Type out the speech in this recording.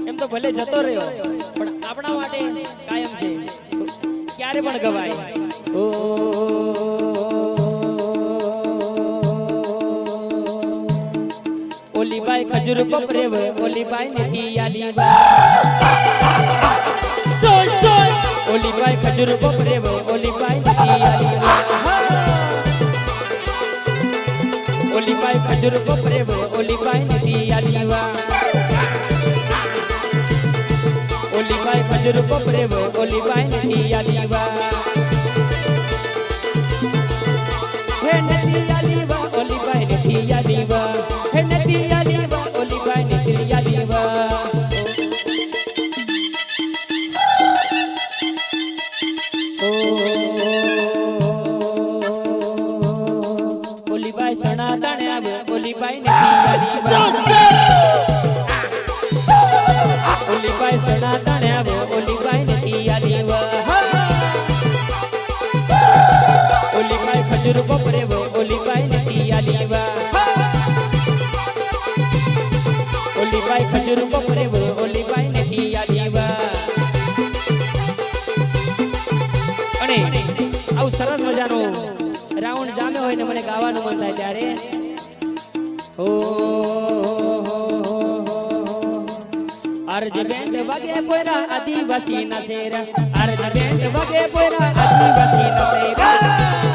એમ તો ભલે જતો રહ્યો પણ આપણા માટે કાયમ છે, ક્યારે પણ ગવાય। ઓ ઓલી બાઈ ખજૂર બપરે ઓલી બાઈ નથી આલી સોય સોય ઓલી બાઈ ખજૂર બપરે ઓલી બાઈ નથી આલી ઓલી બાઈ ખજૂર બપરે ઓલી બાઈ નથી આલી ઓલી બાઈ ખજૂર બપરે ઓલી બાઈ નથી આલી હે નથી આલી ઓલી બાઈ નથી આલી હે નથી આલી ઓલી બાઈ નથી આલી ઓલી બાઈ સણા તાણે આવે ઓલી બાઈ નથી આલી ઓલી બાઈ સણા તાણે આવે ઓલી બાઈ નથી આલી ઓલી બાઈ ખજૂર બપરે ઓલી બાઈ નથી આલી ઓલી બાઈ ખજૂર બપરે ઓલી બાઈ નથી આલી અને આવું સરસ મજાનું રાઉન્ડ જામે હોય ને મને ગાવાનું મન થાય ત્યારે ઓ અરજ બેન્ડ વાગે પોરા આદિવાસી ના શેરા અરજ બેન્ડ વાગે પોરા આદિવાસી ના શેરા